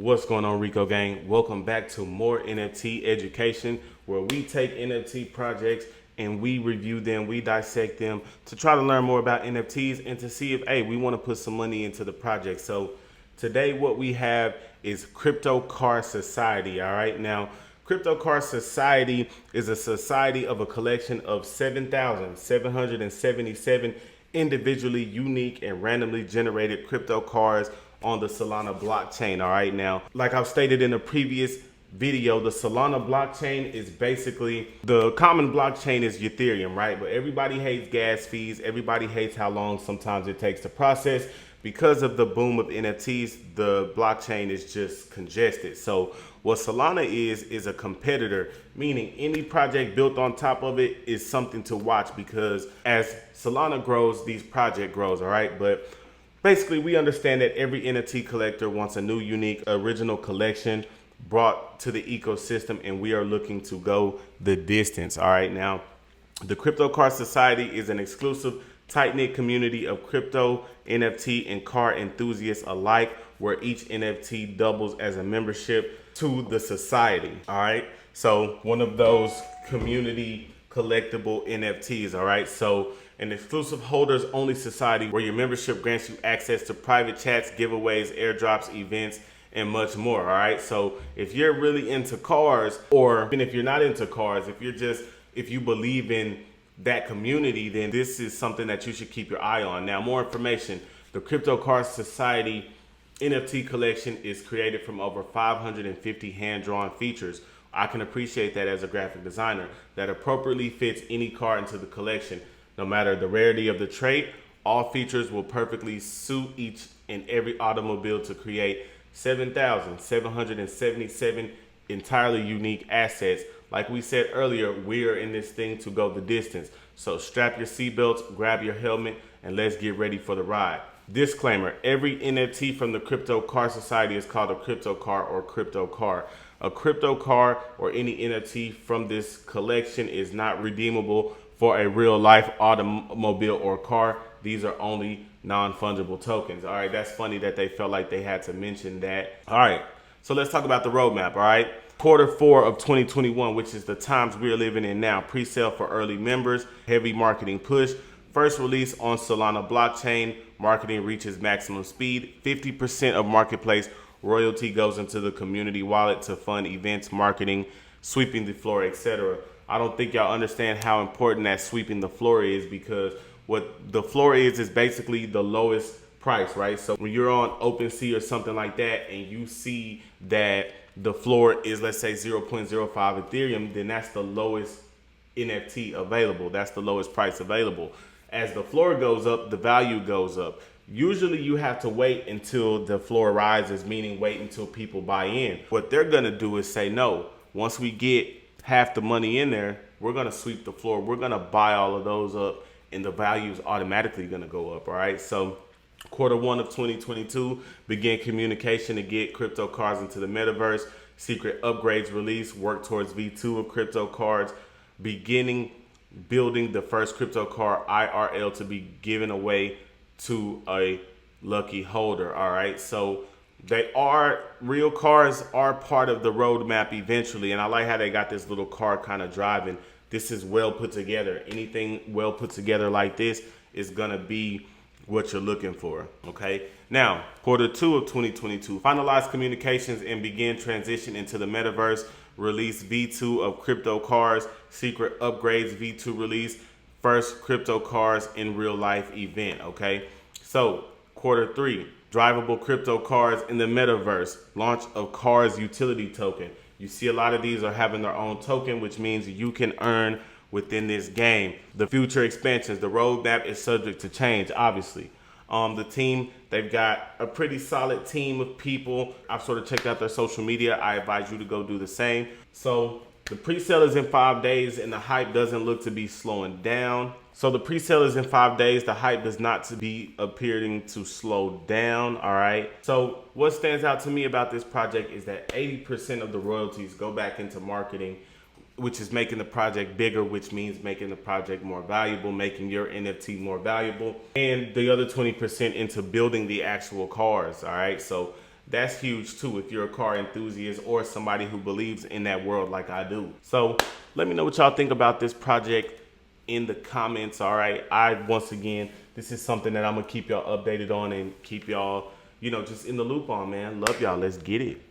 What's going on, Rico gang? Welcome back to more NFT education, where we take NFT projects and we review them, we dissect them to try to learn more about NFTs and to see if, hey, we want to put some money into the project. So today what we have is Crypto Car Society. All right, now Crypto Car Society is a society of a collection of 7,777 individually unique and randomly generated crypto cars on the Solana blockchain. All right, now, like I've stated in a previous video, the Solana blockchain is basically, the common blockchain is Ethereum, right? But everybody hates gas fees. Everybody hates how long sometimes it takes to process. Because of the boom of NFTs, the blockchain is just congested. So what Solana is a competitor, meaning any project built on top of it is something to watch, because as Solana grows, these project grows, all right? But basically, we understand that every NFT collector wants a new, unique, original collection brought to the ecosystem, and we are looking to go the distance. All right, now, the Crypto Car Society is an exclusive, tight-knit community of crypto, NFT, and car enthusiasts alike, where each NFT doubles as a membership to the society. All right, so one of those community collectible NFTs. All right, so an exclusive holders only society where your membership grants you access to private chats, giveaways, airdrops, events, and much more. All right, so if you're really into cars, or even if you're not into cars, if you believe in that community, then this is something that you should keep your eye on. Now, more information: the Crypto Car Society NFT collection is created from over 550 hand-drawn features. I can appreciate that as a graphic designer, that appropriately fits any car into the collection. No matter the rarity of the trait, all features will perfectly suit each and every automobile to create 7,777 entirely unique assets. Like we said earlier, we are in this thing to go the distance. So strap your seatbelts, grab your helmet, and let's get ready for the ride. Disclaimer: every NFT from the Crypto Car Society is called a crypto car or crypto car. A crypto car or any NFT from this collection is not redeemable for a real life automobile or car. These are only non-fungible tokens. All right, that's funny that they felt like they had to mention that. All right, so let's talk about the roadmap. All right, Q4 of 2021, which is the times we're living in now. Pre-sale for early members, heavy marketing push. First release on Solana blockchain. Marketing reaches maximum speed. 50% of marketplace royalty goes into the community wallet to fund events, marketing, sweeping the floor, etc. I don't think y'all understand how important that sweeping the floor is, because what the floor is basically the lowest price, right? So when you're on OpenSea or something like that and you see that the floor is, let's say, 0.05 Ethereum, then that's the lowest NFT available. That's the lowest price available. As the floor goes up, the value goes up. Usually you have to wait until the floor rises, meaning wait until people buy in. What they're gonna do is say, no, once we get half the money in there, we're gonna sweep the floor. We're gonna buy all of those up, and the value is automatically gonna go up. All right, so Q1 of 2022, begin communication to get crypto cards into the metaverse. Secret upgrades release, work towards V2 of crypto cards, beginning building the first crypto card IRL to be given away to a lucky holder. All right, so real cars are part of the roadmap eventually, and I like how they got this little car kind of driving. This is well put together. Anything well put together like this is gonna be what you're looking for. Okay, now Q2 of 2022, finalize communications and begin transition into the metaverse. Release V2 of crypto cars, secret upgrades V2 release, first crypto cars in real life event. Okay, so Q3, drivable crypto cars in the metaverse, launch of cars utility token. You see a lot of these are having their own token, which means you can earn within this game. The future expansions, the roadmap is subject to change, obviously. The team, they've got a pretty solid team of people. I've sort of checked out their social media. I advise you to go do the same. So the pre-sale is in 5 days, and the hype doesn't look to be slowing down. So the pre-sale is in 5 days. The hype does not to be appearing to slow down. All right. So what stands out to me about this project is that 80% of the royalties go back into marketing, which is making the project bigger, which means making the project more valuable, making your NFT more valuable, and the other 20% into building the actual cars. All right, so That's huge too if you're a car enthusiast or somebody who believes in that world like I do. So let me know what y'all think about this project in the comments. All right, once again, this is something that I'm gonna keep y'all updated on and keep y'all, just in the loop on, man. Love y'all. Let's get it.